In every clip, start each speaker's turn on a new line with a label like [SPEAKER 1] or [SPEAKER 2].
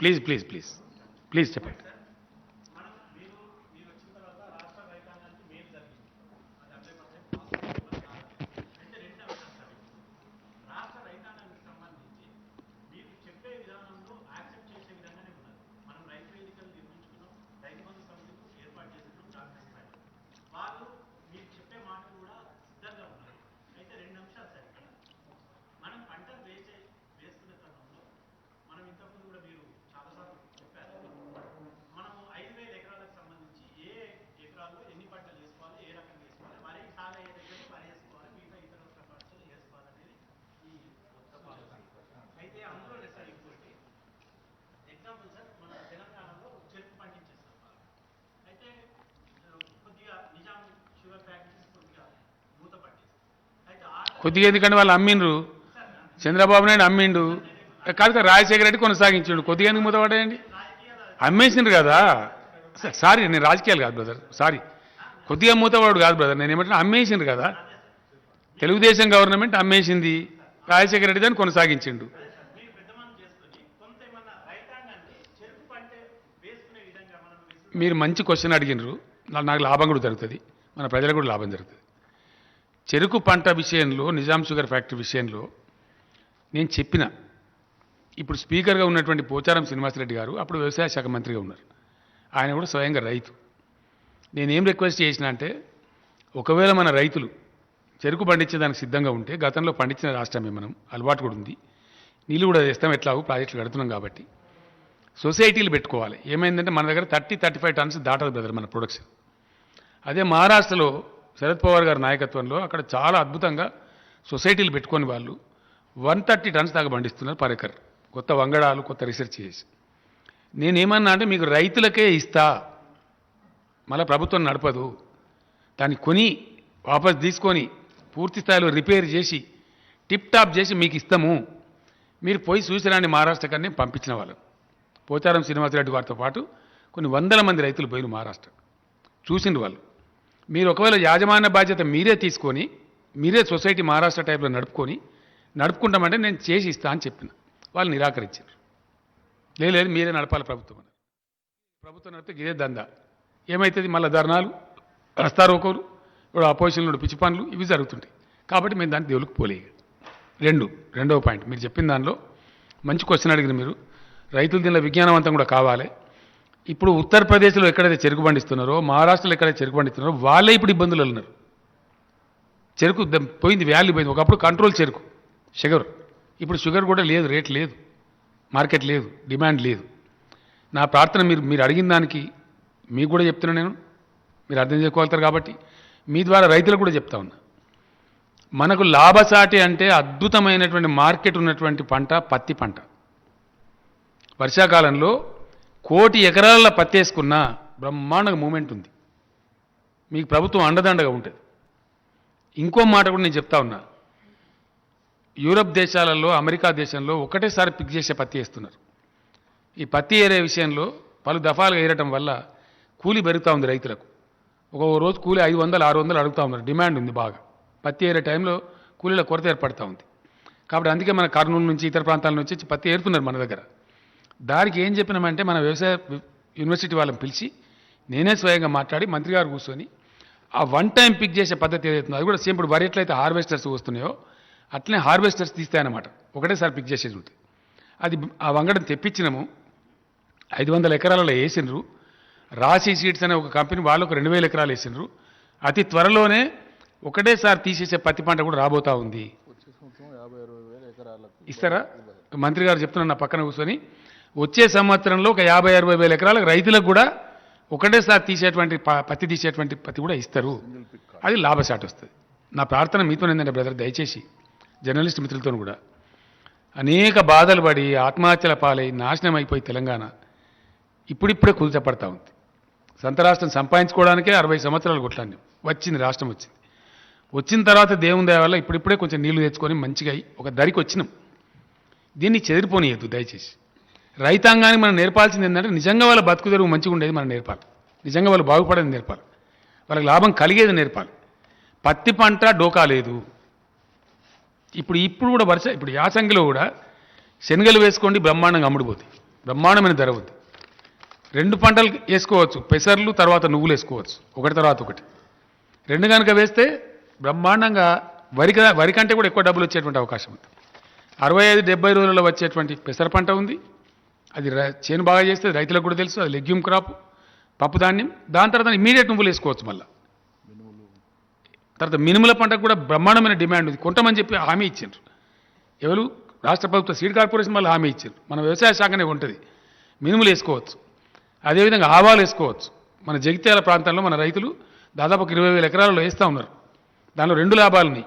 [SPEAKER 1] Please please please please చెప్పండి. కొద్దిగా ఎందుకంటే వాళ్ళు అమ్మిండ్రు, చంద్రబాబు నాయుడు అమ్మిండు, కాదు రాజశేఖర రెడ్డి కొనసాగించాడు. కొద్దిగా ఎందుకు మూతపడ్డాయండి? అమ్మేసిండ్రు కదా. సారీ, నేను రాజకీయాలు కాదు బ్రదర్, సారీ, కొద్దిగా మూతపడు కాదు బ్రదర్, నేను ఏమంటున్నా అమ్మేసిండ్రు కదా. తెలుగుదేశం గవర్నమెంట్ అమ్మేసింది, రాజశేఖర రెడ్డి దాన్ని కొనసాగించిండు. మీరు మంచి క్వశ్చన్ అడిగినరు, నాకు లాభం కూడా జరుగుతుంది, మన ప్రజలకు కూడా లాభం జరుగుతుంది. చెరుకు పంట విషయంలో, నిజాం షుగర్ ఫ్యాక్టరీ విషయంలో నేను చెప్పిన, ఇప్పుడు స్పీకర్గా ఉన్నటువంటి పోచారం శ్రీనివాసరెడ్డి గారు అప్పుడు వ్యవసాయ శాఖ మంత్రిగా ఉన్నారు, ఆయన కూడా స్వయంగా రైతు. నేనేం రిక్వెస్ట్ చేసిన అంటే, ఒకవేళ మన రైతులు చెరుకు పండించేదానికి సిద్ధంగా ఉంటే, గతంలో పండించిన రాష్ట్రమే మనం, అలవాటు కూడా ఉంది, నీళ్ళు కూడా తెస్తాం, ఎట్లాగో ప్రాజెక్టులు కడుతున్నాం కాబట్టి సొసైటీలు పెట్టుకోవాలి. ఏమైందంటే మన దగ్గర 30-35 టన్స్ దాటదు బ్రదర్ మన ప్రొడక్షన్. అదే మహారాష్ట్రలో శరద్ పవార్ గారి నాయకత్వంలో అక్కడ చాలా అద్భుతంగా సొసైటీలు పెట్టుకొని వాళ్ళు 130 టన్స్ దాకా పండిస్తున్నారు పర్ ఎకర్, కొత్త వంగడాలు, కొత్త రీసెర్చ్ చేసి. నేనేమన్నా అంటే మీకు రైతులకే ఇస్తా, మళ్ళీ ప్రభుత్వం నడపదు, దాన్ని కొని వాపస్ తీసుకొని పూర్తి స్థాయిలో రిపేర్ చేసి టిప్ టాప్ చేసి మీకు ఇస్తాము, మీరు పోయి చూసిరాని మహారాష్ట్ర కన్నా పంపించిన వాళ్ళు. పోచారం శ్రీనివాసరెడ్డి గారితో పాటు కొన్ని వందల మంది రైతులు పోయిన మహారాష్ట్ర చూసిండ్రు వాళ్ళు. మీరు ఒకవేళ యాజమాన్య బాధ్యత మీరే తీసుకొని మీరే సొసైటీ మహారాష్ట్ర టైప్లో నడుపుకుంటామంటే నేను చేసి ఇస్తా అని చెప్పిన, వాళ్ళు నిరాకరించారు. లేదు మీరే నడపాలి ప్రభుత్వం అని. ప్రభుత్వం నడిపితే ఇదే దందా ఏమవుతుంది, మళ్ళీ ధర్నాలు, రస్తారోకోలు, ఇప్పుడు అపోజిషన్లో పిచ్చి పనులు ఇవి జరుగుతుంటాయి. కాబట్టి మేము దాన్ని దేవులకు పోలేదు. రెండవ పాయింట్, మీరు చెప్పిన దానిలో మంచి క్వశ్చన్ అడిగిన మీరు, రైతులు దీనిలో విజ్ఞానవంతం కూడా కావాలి. ఇప్పుడు ఉత్తరప్రదేశ్లో ఎక్కడైతే చెరుకు పండిస్తున్నారో, మహారాష్ట్రలో ఎక్కడైతే చెరుకు పండిస్తున్నారో వాళ్ళే ఇప్పుడు ఇబ్బందులు ఉన్నారు. చెరుకు పోయింది, వాల్యూ పోయింది. ఒకప్పుడు కంట్రోల్ చెరుకు షుగర్, ఇప్పుడు షుగర్ కూడా లేదు, రేట్ లేదు, మార్కెట్ లేదు, డిమాండ్ లేదు. నా ప్రార్థన మీరు అడిగిన దానికి మీకు కూడా చెప్తున్నా నేను, మీరు అర్థం చేసుకోగలుగుతారు కాబట్టి మీ ద్వారా రైతులకు కూడా చెప్తా ఉన్నా. మనకు లాభసాటి అంటే అద్భుతమైనటువంటి మార్కెట్ ఉన్నటువంటి పంట పత్తి పంట. వర్షాకాలంలో 1 కోటి ఎకరాల పత్తి వేసుకున్న బ్రహ్మాండంగా మూమెంట్ ఉంది, మీకు ప్రభుత్వం అండదండగా ఉంటుంది. ఇంకో మాట కూడా నేను చెప్తా ఉన్నా, యూరప్ దేశాలలో, అమెరికా దేశంలో ఒకటేసారి పిక్ చేసే పత్తి వేస్తున్నారు. ఈ పత్తి ఏరే విషయంలో పలు దఫాలుగా ఏరటం వల్ల కూలీ పెరుగుతూ ఉంది రైతులకు. ఒక రోజు కూలీ 500-600 అడుగుతూ ఉన్నారు, డిమాండ్ ఉంది బాగా. పత్తి ఏరే టైంలో కూలీల కొరత ఏర్పడుతూ ఉంది. కాబట్టి అందుకే మన కర్నూలు నుంచి ఇతర ప్రాంతాల నుంచి పత్తి ఏరుతున్నారు మన దగ్గర. దానికి ఏం చెప్పినామంటే, మన వ్యవసాయ యూనివర్సిటీ వాళ్ళని పిలిచి నేనే స్వయంగా మాట్లాడి మంత్రి గారు కూర్చొని ఆ వన్ టైం పిక్ చేసే పద్ధతి ఏదైతుందో అది కూడా సేమ్, ఇప్పుడు వరి ఎట్లయితే హార్వెస్టర్స్ వస్తున్నాయో అట్లనే హార్వెస్టర్స్ తీస్తాయన్నమాట, ఒకటేసారి పిక్ చేసేది ఉంటుంది. అది ఆ వంగడం తెప్పించినాము, 500 ఎకరాలలో వేసిండ్రు. రాశి సీడ్స్ అనే ఒక కంపెనీ వాళ్ళు ఒక 2000 ఎకరాలు వేసిండ్రు. అతి త్వరలోనే ఒకటేసారి తీసేసే పత్తి పంట కూడా రాబోతా ఉంది. ఇస్తారా? మంత్రి గారు చెప్తున్నారు నా పక్కన కూర్చొని, వచ్చే సంవత్సరంలో ఒక 50-60 వేల ఎకరాలకు రైతులకు కూడా ఒకటేసారి తీసేటువంటి పత్తి తీసేటువంటి పత్తి కూడా ఇస్తారు. అది లాభసాటి వస్తుంది. నా ప్రార్థన మీతో ఏంటంటే బ్రదర్, దయచేసి జర్నలిస్ట్ మిత్రులతో కూడా, అనేక బాధలు పడి ఆత్మహత్యల పాలై నాశనం అయిపోయి తెలంగాణ ఇప్పుడిప్పుడే కుదుటపడతా ఉంది. సొంత రాష్ట్రం సంపాదించుకోవడానికే 60 సంవత్సరాలు కొట్లాడినాం, వచ్చింది రాష్ట్రం వచ్చింది. వచ్చిన తర్వాత దేవుని దయ వల్ల ఇప్పుడిప్పుడే కొంచెం నీళ్లు తెచ్చుకొని మంచిగా ఒక దరికి వచ్చినాం. దీన్ని చెదిరిపోనియద్దు దయచేసి. రైతాంగానికి మనం నేర్పాల్సింది ఏంటంటే, నిజంగా వాళ్ళ బతుకు తెరువు మంచిగా ఉండేది మనం నేర్పాలి, నిజంగా వాళ్ళు బాగుపడేది నేర్పాలి, వాళ్ళకి లాభం కలిగేది నేర్పాలి. పత్తి పంట డోకా లేదు. ఇప్పుడు కూడా ఇప్పుడు యాసంగిలో కూడా శనగలు వేసుకోండి బ్రహ్మాండంగా అమ్ముడుపోతాయి. బ్రహ్మాండమైన ధర ఉంది. 2 పంటలు వేసుకోవచ్చు, పెసర్లు తర్వాత నువ్వులు వేసుకోవచ్చు, ఒకటి తర్వాత ఒకటి. 2 కనుక వేస్తే బ్రహ్మాండంగా వరి కంటే కూడా ఎక్కువ డబ్బులు వచ్చేటువంటి అవకాశం ఉంది. 65-70 రోజులలో వచ్చేటువంటి పెసర పంట ఉంది. అది చేను బాగా చేస్తే రైతులకు కూడా తెలుసు, అది లెగ్యూమ్ క్రాప్, పప్పు ధాన్యం. దాని తర్వాత ఇమీడియట్ నువ్వులు వేసుకోవచ్చు. మళ్ళీ తర్వాత మినుముల పంటకు కూడా బ్రహ్మాండమైన డిమాండ్ ఉంది. కొంతమంది చెప్పి హామీ ఇచ్చారు. ఎవరు? రాష్ట్ర ప్రభుత్వ సీడ్ కార్పొరేషన్ మళ్ళీ హామీ ఇచ్చారు. మన వ్యవసాయ శాఖనే ఉంటుంది. మినుములు వేసుకోవచ్చు, అదేవిధంగా ఆవాలు వేసుకోవచ్చు. మన జగిత్యాల ప్రాంతంలో మన రైతులు దాదాపు 20,000 ఎకరాలలో వేస్తూ ఉన్నారు. దానిలో 2 లాభాలున్నాయి.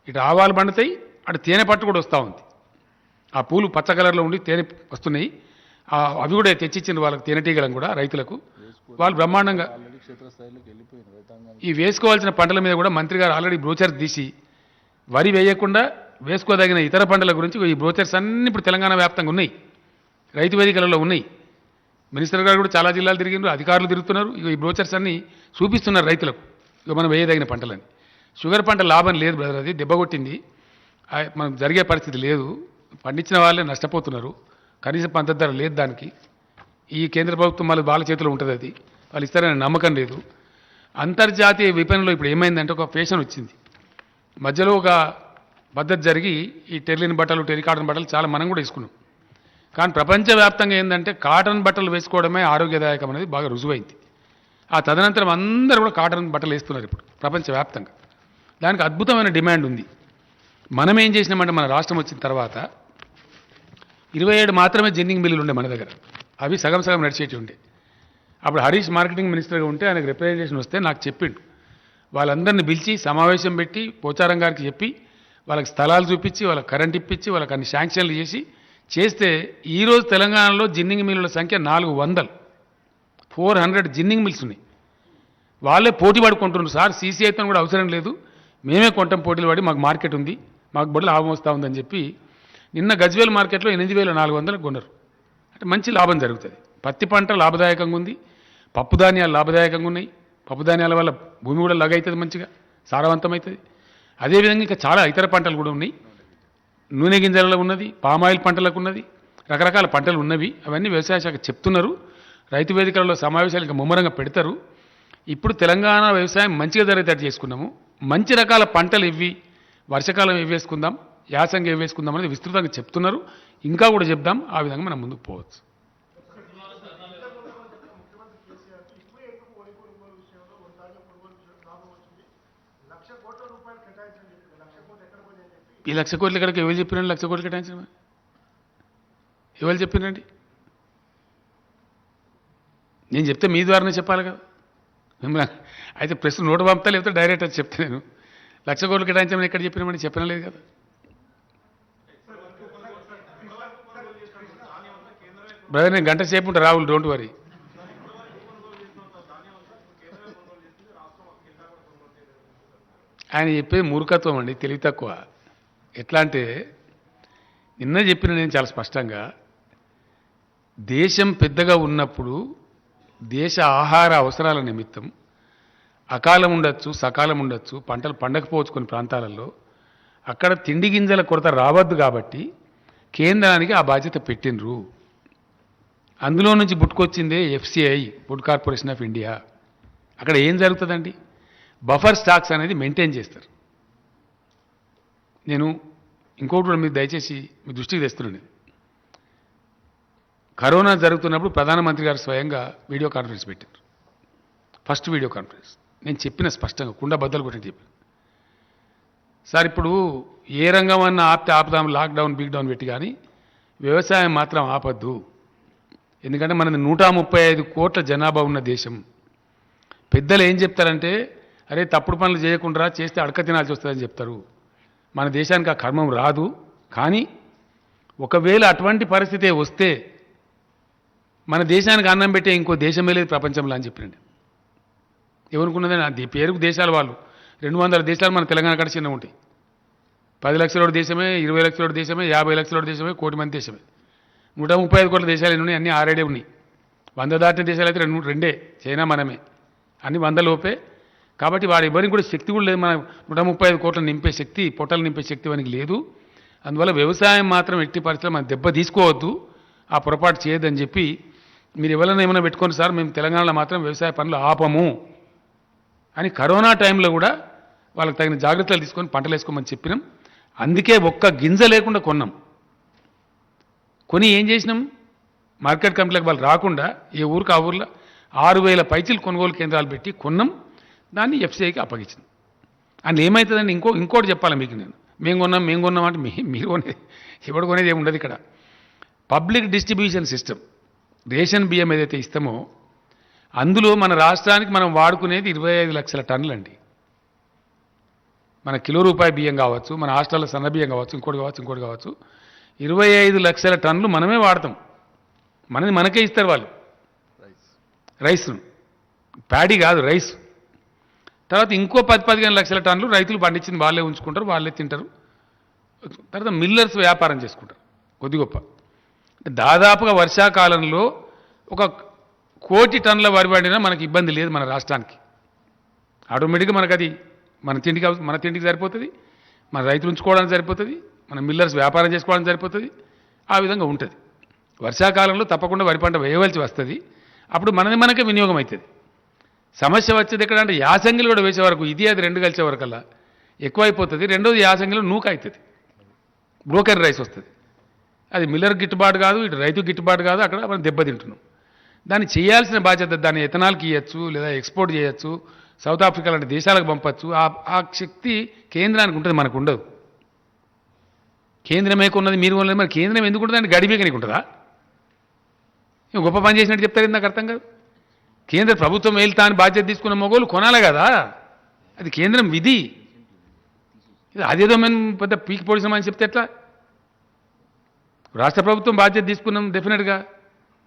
[SPEAKER 1] ఇటు ఆవాలు పండుతాయి, అటు తేనె పట్టు కూడా వస్తూ ఉంది. ఆ పూలు పచ్చ కలర్లో ఉండి తేనె వస్తున్నాయి. అవి కూడా తెచ్చిచ్చింది వాళ్ళకి, తేనెటీగలను కూడా రైతులకు. వాళ్ళు బ్రహ్మాండంగా ఈ వేసుకోవాల్సిన పంటల మీద కూడా మంత్రి గారు ఆల్రెడీ బ్రోచర్స్ తీసి వరి వేయకుండా వేసుకోదగిన ఇతర పంటల గురించి ఈ బ్రోచర్స్ అన్నీ ఇప్పుడు తెలంగాణ వ్యాప్తంగా ఉన్నాయి, రైతు వేదికలలో ఉన్నాయి. మినిస్టర్ గారు కూడా చాలా జిల్లాలు తిరిగినారు, అధికారులు తిరుగుతున్నారు. ఈ బ్రోచర్స్ అన్నీ చూపిస్తున్నారు రైతులకు, మనం వేయదగిన పంటలని. షుగర్ పంట లాభం లేదు బ్రదర్, అది దెబ్బకొట్టింది. మనం జరిగే పరిస్థితి లేదు. పండించిన వాళ్ళే నష్టపోతున్నారు. కనీసం మద్దతు ధర లేదు దానికి. ఈ కేంద్ర ప్రభుత్వం వాళ్ళ చేతిలో ఉంటుంది, అది వాళ్ళు ఇస్తారనే నమ్మకం లేదు. అంతర్జాతీయ విపణిలో ఇప్పుడు ఏమైందంటే ఒక ఫ్యాషన్ వచ్చింది. మధ్యలో ఒక పద్ధతి జరిగి ఈ టెర్లిన్ బట్టలు, టెరికాటన్ బట్టలు చాలా మనం కూడా వేసుకున్నాం. కానీ ప్రపంచవ్యాప్తంగా ఏంటంటే కాటన్ బట్టలు వేసుకోవడమే ఆరోగ్యదాయకం అనేది బాగా రుజువైంది. ఆ తదనంతరం అందరూ కూడా కాటన్ బట్టలు వేస్తున్నారు ఇప్పుడు ప్రపంచవ్యాప్తంగా. దానికి అద్భుతమైన డిమాండ్ ఉంది. మనం ఏం చేసినామంటే మన రాష్ట్రం వచ్చిన తర్వాత 27 మాత్రమే జిన్నింగ్ మిల్లులు ఉండే మన దగ్గర. అవి సగం సగం నడిచేటి ఉండే. అప్పుడు హరీష్ మార్కెటింగ్ మినిస్టర్గా ఉంటే ఆయనకు రిప్రజెంటేషన్ వస్తే నాకు చెప్పిండు. వాళ్ళందరినీ పిలిచి సమావేశం పెట్టి పోచారం గారికి చెప్పి వాళ్ళకి స్థలాలు చూపించి వాళ్ళకి కరెంట్ ఇప్పించి వాళ్ళకి అన్ని శాంక్షన్లు చేస్తే ఈరోజు తెలంగాణలో జిన్నింగ్ మిల్లుల సంఖ్య 400 జిన్నింగ్ మిల్స్ ఉన్నాయి. వాళ్ళే పోటీ పడుకుంటున్నారు. సార్ సీసీ అయితే కూడా అవసరం లేదు, మేమే కొంటాం పోటీలు పడి, మాకు మార్కెట్ ఉంది, మాకు బొడ్డు లాభం వస్తూ ఉందని చెప్పి నిన్న గజ్వేల్ మార్కెట్లో 8,400 కొన్నారు. అంటే మంచి లాభం జరుగుతుంది. పత్తి పంట లాభదాయకంగా ఉంది, పప్పు ధాన్యాలు లాభదాయకంగా ఉన్నాయి. పప్పు ధాన్యాల వల్ల భూమి కూడా లగవుతుంది, మంచిగా సారవంతమవుతుంది. అదేవిధంగా ఇంకా చాలా ఇతర పంటలు కూడా ఉన్నాయి. నూనె గింజలలో ఉన్నది, పామాయిల్ పంటలకు ఉన్నది, రకరకాల పంటలు ఉన్నవి. అవన్నీ వ్యవసాయ శాఖ చెప్తున్నారు. రైతు వేదికలలో సమావేశాలు ఇంకా ముమ్మరంగా పెడతారు. ఇప్పుడు తెలంగాణ వ్యవసాయం మంచిగా జరిగేటట్టు చేసుకున్నాము. మంచి రకాల పంటలు ఇవి, వర్షాకాలం ఏవి వేసుకుందాం, యాసంగి ఏవి వేసుకుందాం అనేది విస్తృతంగా చెప్తున్నారు. ఇంకా కూడా చెప్దాం. ఆ విధంగా మనం ముందుకు పోవచ్చు. ఈ 1,00,000 కోట్ల ఎక్కడికి ఎవరు చెప్పినండి? 1,00,000 కోట్లు కేటాయించడం ఎవరు చెప్పినండి? నేను చెప్తే మీ ద్వారానే చెప్పాలి కదా. మిమ్మల్ని అయితే ప్రెస్ నోటు పంపుతా, లేకపోతే డైరెక్ట్ అది చెప్తే నేను 1,00,000 కోట్లు కేటాయించమని ఎక్కడ చెప్పినామని చెప్పనలేదు కదా. బ్రదర్ నేను గంట సేపు ఉంటా, రాహుల్ డోంట్ వరీ. ఆయన చెప్పేది మూర్ఖత్వం అండి, తెలివి తక్కువ. ఎట్లా అంటే నిన్న చెప్పిన నేను చాలా స్పష్టంగా, దేశం పెద్దగా ఉన్నప్పుడు దేశ ఆహార అవసరాల నిమిత్తం అకాలం ఉండొచ్చు, సకాలం ఉండొచ్చు, పంటలు పండకపోవచ్చు కొన్ని ప్రాంతాలలో. అక్కడ తిండి గింజల కొరత రావద్దు కాబట్టి కేంద్రానికి ఆ బాధ్యత పెట్టినరు. అందులో నుంచి పుట్టుకొచ్చిందే FCI, food corporation of India. అక్కడ ఏం జరుగుతుందండి? బఫర్ స్టాక్స్ అనేది మెయింటైన్ చేస్తారు. నేను ఇంకోటి కూడా మీరు దయచేసి మీ దృష్టికి తెస్తున్నాను. కరోనా జరుగుతున్నప్పుడు ప్రధానమంత్రి గారు స్వయంగా వీడియో కాన్ఫరెన్స్ పెట్టారు. First video conference. నేను చెప్పిన స్పష్టంగా కుండ బద్దలు కొట్టి చెప్పాను. సార్ ఇప్పుడు ఏ రంగం అన్నా ఆపుదాం, లాక్డౌన్ బిగ్ డౌన్ పెట్టి, కానీ వ్యవసాయం మాత్రం ఆపద్దు. ఎందుకంటే మనది 135 కోట్ల జనాభా ఉన్న దేశం. పెద్దలు ఏం చెప్తారంటే, అరే తప్పుడు పనులు చేయకుండా చేస్తే అడక తినాల్సి వస్తుందని చెప్తారు. మన దేశానికి ఆ కర్మం రాదు. కానీ ఒకవేళ అటువంటి పరిస్థితి వస్తే మన దేశానికి అన్నం పెట్టే ఇంకో దేశమే లేదు ప్రపంచంలో అని చెప్పినండి. ఎవరుకున్నదని అది పేరుకు దేశాలు వాళ్ళు 200 దేశాలు మన తెలంగాణ కాడ చిన్న ఉంటాయి. 10 లక్షల దేశమే, 20 లక్షల దేశమే, 50 లక్షల దేశమే, 1 కోటి మంది దేశమే. 135 కోట్ల దేశాలు ఎన్ని ఉన్నాయి? అన్నీ 6 ఉన్నాయి. 100 దాటిన దేశాలు అయితే 2 చైనా మనమే, అన్ని 100 లోపే. కాబట్టి వాడు ఎవరికి కూడా శక్తి కూడా లేదు. మన 135 కోట్ల నింపే శక్తి, పొట్టలు నింపే శక్తి వానికి లేదు. అందువల్ల వ్యవసాయం మాత్రం ఎట్టి పరిస్థితుల్లో మనం దెబ్బ తీసుకోవద్దు. ఆ పొరపాటు చేయొద్దని చెప్పి మీరు ఎవరైనా ఏమైనా పెట్టుకోండి సార్, మేము తెలంగాణలో మాత్రం వ్యవసాయ పనులు ఆపము అని కరోనా టైంలో కూడా వాళ్ళకి తగిన జాగ్రత్తలు తీసుకొని పంటలు వేసుకోమని చెప్పినాం. అందుకే ఒక్క గింజ లేకుండా కొన్నాం. కొని ఏం చేసినాం, మార్కెట్ కమిటీలకు వాళ్ళు రాకుండా ఏ ఊరికి ఆ ఊర్లో 6,000 పైచీలు కొనుగోలు కేంద్రాలు పెట్టి కొన్నాం. దాన్ని ఎఫ్సీఐకి అప్పగించినాం. అందులో ఏమవుతుందండి, ఇంకోటి చెప్పాలి మీకు నేను. మేము కొన్నాం అంటే మీరు కొనేది ఎవడు కొనేది ఏమి ఉండదు ఇక్కడ. పబ్లిక్ డిస్ట్రిబ్యూషన్ సిస్టమ్, రేషన్ బియ్యం ఏదైతే ఇస్తామో అందులో మన రాష్ట్రానికి మనం వాడుకునేది 25 లక్షల టన్నులు అండి. మన కిలో రూపాయి బియ్యం కావచ్చు, మన హాస్టల్లో సన్న బియ్యం కావచ్చు, ఇంకోటి కావచ్చు 25 లక్షల టన్నులు మనమే వాడతాం. మనకే ఇస్తారు వాళ్ళు రైస్, ప్యాడీ కాదు రైస్. తర్వాత ఇంకో 10-15 లక్షల టన్నులు రైతులు పండించింది వాళ్ళే ఉంచుకుంటారు, వాళ్ళే తింటారు. తర్వాత మిల్లర్స్ వ్యాపారం చేసుకుంటారు కొద్ది గొప్ప. దాదాపుగా వర్షాకాలంలో 1 కోటి టన్నుల వరి పండినా మనకి ఇబ్బంది లేదు మన రాష్ట్రానికి. ఆటోమేటిక్గా మనకు అది మన తిండికి సరిపోతుంది, మన రైతులు ఉంచుకోవడానికి సరిపోతుంది, మన మిల్లర్స్ వ్యాపారం చేసుకోవడానికి సరిపోతుంది. ఆ విధంగా ఉంటుంది. వర్షాకాలంలో తప్పకుండా వరి పంట వేయవలసి వస్తుంది. అప్పుడు మనకే వినియోగం అవుతుంది. సమస్య వచ్చేది ఎక్కడంటే యాసంగిలు కూడా వేసే వరకు, ఇది అది 2 కలిసే వరకల్లా ఎక్కువైపోతుంది. రెండోది యాసంగిలో నూక అవుతుంది, బ్రోకెన్ రైస్ వస్తుంది. అది మిల్లర్ గిట్టుబాటు కాదు, ఇటు రైతు గిట్టుబాటు కాదు. అక్కడ మనం దెబ్బతింటున్నాం. దాన్ని చేయాల్సిన బాధ్యత, దాన్ని ఎథనాల్కి ఇవ్వచ్చు, లేదా ఎక్స్పోర్ట్ చేయొచ్చు, సౌత్ ఆఫ్రికా లాంటి దేశాలకు పంపచ్చు. ఆ శక్తి కేంద్రానికి ఉంటుంది, మనకు ఉండదు. కేంద్రమే కొన్నది, మీరు కొన్నది. మరి కేంద్రం ఎందుకు ఉంటుంది అంటే గడిబేకనికి ఉంటుందా? గొప్ప పని చేసినట్టు చెప్తారు, నాకు అర్థం కాదు. కేంద్ర ప్రభుత్వం వెళ్తా అని బాధ్యత తీసుకున్న మొగోళ్ళు కొనాలి కదా, అది కేంద్రం విధి. అదేదో మేము పెద్ద పీకి పొడిసామని చెప్తే ఎట్లా? రాష్ట్ర ప్రభుత్వం బాధ్యత తీసుకున్నాం, డెఫినెట్గా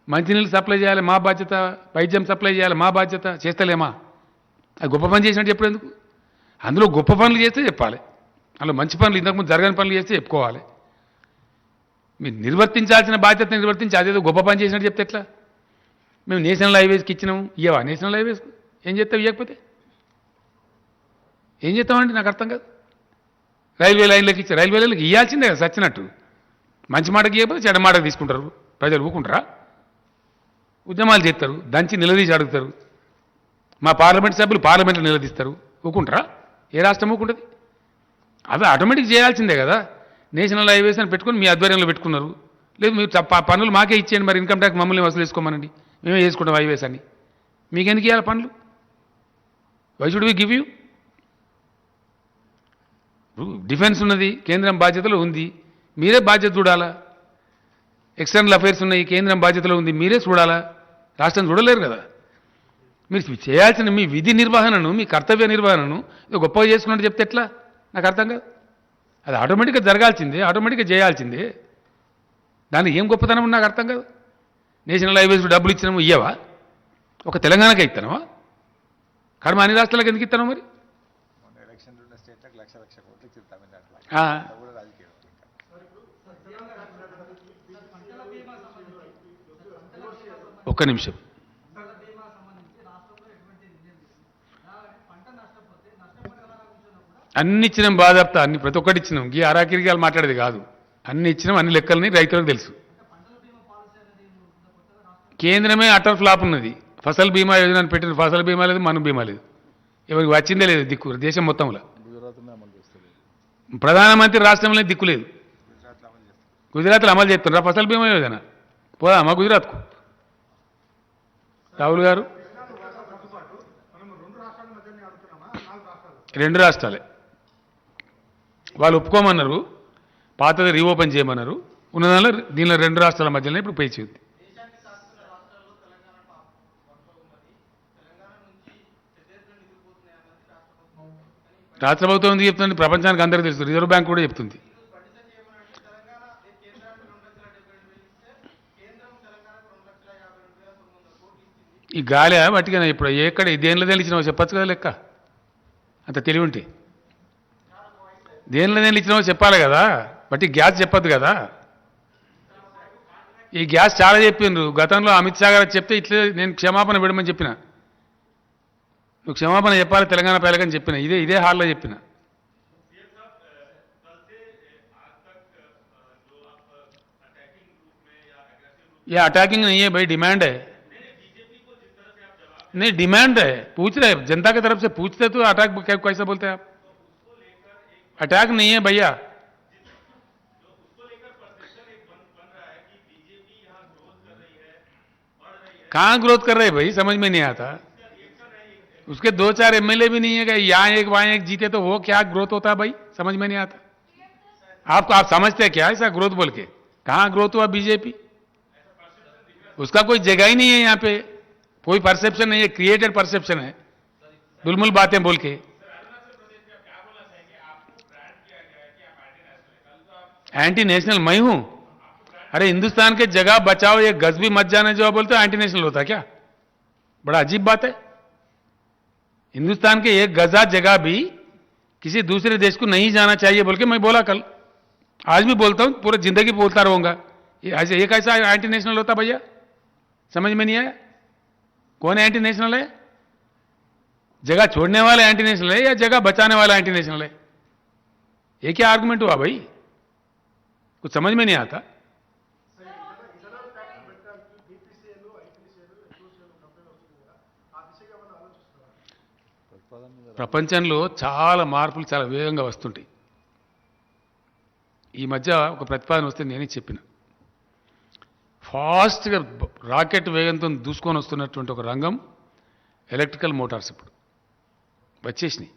[SPEAKER 1] మంచినీళ్ళు సప్లై చేయాలి మా బాధ్యత, వైద్యం సప్లై చేయాలి మా బాధ్యత. చేస్తలేమా? అది గొప్ప పని చేసినట్టు చెప్పేందుకు? అందులో గొప్ప పనులు చేస్తే చెప్పాలి, అందులో మంచి పనులు ఇంతకుముందు జరగని పనులు చేస్తే చెప్పుకోవాలి. మీరు నిర్వర్తించాల్సిన బాధ్యత నిర్వర్తించి అదేదో గొప్ప పని చేసినట్టు చెప్తే ఎట్లా? మేము నేషనల్ హైవేస్కి ఇచ్చినాము, ఇవ్వవా? నేషనల్ హైవేస్కి ఏం చేస్తావు? ఇవ్వకపోతే ఏం చేస్తామండి, నాకు అర్థం కాదు. రైల్వే లైన్లకు ఇచ్చి రైల్వే లైన్లకు ఇవ్వాల్సిందే కదా సచ్చినట్టు. మంచి మాటకి ఇవ్వకపోతే చెడ్డ మాటకు తీసుకుంటారు ప్రజలు, ఊకుంటారా? ఉద్యమాలు చేస్తారు, దంచి నిలదీసి అడుగుతారు. మా పార్లమెంట్ సభ్యులు పార్లమెంట్లో నిలదీస్తారు, ఊకుంటారా? ఏ రాష్ట్రం ఊకుంటుంది? అవి ఆటోమేటిక్ చేయాల్సిందే కదా. నేషనల్ హైవేస్ అని పెట్టుకుని మీ ఆధ్వర్యంలో పెట్టుకున్నారు. లేదు మీరు పన్నులు మాకే ఇచ్చేయండి, మరి ఇన్కమ్ ట్యాక్స్ మమ్మల్ని వసూలు చేసుకోమనండి, మేమే చేసుకుంటాం హైవేస్ అని. మీకెందుకు ఇవ్వాలి పనులు? Why should we give you? Defence ఉన్నది, కేంద్రం బాధ్యతలో ఉంది, మీరే బాధ్యత చూడాలా. ఎక్స్టర్నల్ అఫైర్స్ ఉన్నాయి, కేంద్రం బాధ్యతలో ఉంది, మీరే చూడాలా. రాష్ట్రం చూడలేరు కదా. మీరు చేయాల్సిన మీ విధి నిర్వహణను, మీ కర్తవ్య నిర్వహణను గొప్పగా చేసుకున్నట్టు చెప్తే ఎట్లా? నాకు అర్థం కాదు. అది ఆటోమేటిక్గా జరగాల్సిందే, ఆటోమేటిక్గా చేయాల్సిందే. దానికి ఏం గొప్పతనం నాకు అర్థం కాదు. నేషనల్ హైవేస్ డబ్బులు ఇచ్చినాము, ఇయ్యవా? ఒక తెలంగాణకే ఇస్తానవా? కర్మ అన్ని రాష్ట్రాలకు ఎందుకు ఇస్తాను మరి? ఒక్క నిమిషం. అన్ని ఇచ్చినాం బాధాప్త, అన్ని ప్రతి ఒక్కటి ఇచ్చినాం. ఈ అరాకిరిగాలు మాట్లాడేది కాదు. అన్ని ఇచ్చినాం, అన్ని లెక్కలని రైతులకు తెలుసు. కేంద్రమే అటర్ ఫ్లాప్ ఉన్నది. ఫసల్ బీమా యోజన పెట్టిన ఫసల్ బీమా లేదు, మన బీమా లేదు. ఎవరికి వచ్చిందే లేదు దిక్కు దేశం మొత్తంలో. ప్రధానమంత్రి రాష్ట్రంలో దిక్కు లేదు. గుజరాత్లో అమలు చేస్తున్నారా ఫసల్ బీమా యోజన? పోదామా గుజరాత్కు? రాహుల్ గారు 2 రాష్ట్రాలే వాళ్ళు ఒప్పుకోమన్నారు, పాతది రీఓపెన్ చేయమన్నారు. ఉన్నదానిలో దీనిలో 2 రాష్ట్రాల మధ్యలో ఇప్పుడు పేచి ఉంది. రాష్ట్ర ప్రభుత్వం ఎందుకు చెప్తుంది? ప్రపంచానికి అందరికీ తెలుసు, రిజర్వ్ బ్యాంక్ కూడా చెప్తుంది. ఈ గాలి వాటికైనా ఇప్పుడు ఎక్కడ దేనిలో ఇచ్చినావో చెప్పచ్చు కదా లెక్క. అంత తెలివి ఉంటే దేనిలో ఇచ్చినావో చెప్పాలి కదా. బట్టి గ్యాస్ చెప్పద్దు కదా. ఈ గ్యాస్ చాలా చెప్పిండ్రు గతంలో. అమిత్ షా గారు చెప్తే ఇట్లే నేను క్షమాపణ విడమని చెప్పిన. నువ్వు క్షమాపణ చెప్పాలి తెలంగాణ ప్రజలకని చెప్పిన. ఇదే హాల్లో చెప్పిన. ये अटैकिंग नहीं है भाई, डिमांड है। नहीं, डिमांड है, पूछ रहे हैं, जनता की तरफ से पूछते तो अटैक कैसे बोलते हैं आप? अटैक नहीं है भैया। कहां ग्रोथ कर रहे हैं भाई, समझ में नहीं आता। उसके 2-4 एमएलए भी नहीं है कि यहां एक वहां एक जीते तो वो क्या ग्रोथ होता है भाई, समझ में नहीं आता। आप समझते हैं क्या ऐसा ग्रोथ बोल के? कहां ग्रोथ हुआ बीजेपी? उसका कोई जगह ही नहीं है यहाँ पे, कोई परसेप्शन नहीं है, क्रिएटेड परसेप्शन है, दुलमुल बातें बोल के। एंटी नेशनल मैं हूं? अरे हिंदुस्तान के जगह बचाओ, ये गज भी मत जाने जो बोलते एंटी नेशनल होता है क्या? बड़ा अजीब बात है। हिंदुस्तान के एक गजा जगह भी किसी दूसरे देश को नहीं जाना चाहिए बोल के मैं बोला कल, आज भी बोलता हूं, पूरी जिंदगी बोलता रहूंगा। ये कैसा एंटी नेशनल होता भैया? समझ में नहीं आया। कौन एंटी नेशनल है? जगह छोड़ने वाला एंटी नेशनल है या जगह बचाने वाला एंटी नेशनल है? ये क्या आर्गुमेंट हुआ भाई? कुछ समझ में नहीं आता। ప్రపంచంలో చాలా మార్పులు చాలా వేగంగా వస్తుంటాయి. ఈ మధ్య ఒక ప్రతిపాదన వస్తే నేనే చెప్పిన, ఫాస్ట్గా రాకెట్ వేగంతో దూసుకొని వస్తున్నటువంటి ఒక రంగం ఎలక్ట్రికల్ మోటార్స్ ఇప్పుడు వచ్చేసినాయి.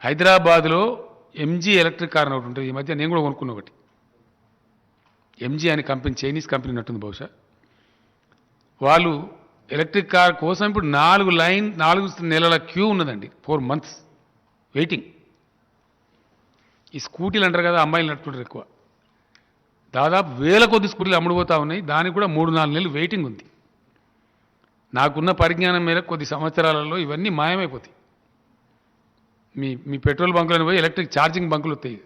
[SPEAKER 1] హైదరాబాద్లో ఎంజీ ఎలక్ట్రిక్ కార్ అని ఒకటి ఉంటుంది. ఈ మధ్య నేను కూడా కొనుక్కున్న ఒకటి. ఎంజీ అనే కంపెనీ, చైనీస్ కంపెనీ ఉన్నట్టుంది బహుశా. వాళ్ళు ఎలక్ట్రిక్ కార్ కోసం ఇప్పుడు 4 నెలల క్యూ ఉన్నదండి, 4 months వెయిటింగ్. ఈ స్కూటీలు అంటారు కదా, అమ్మాయిలు నడుపుతుంటారు ఎక్కువ, దాదాపు వేల కొద్ది స్కూటీలు అమ్ముడుపోతా ఉన్నాయి. దానికి కూడా 3-4 నెలలు వెయిటింగ్ ఉంది. నాకున్న పరిజ్ఞానం మేరకు కొద్ది సంవత్సరాలలో ఇవన్నీ మాయమైపోతాయి. మీ పెట్రోల్ బంకులను పోయి ఎలక్ట్రిక్ ఛార్జింగ్ బంకులు వస్తాయి.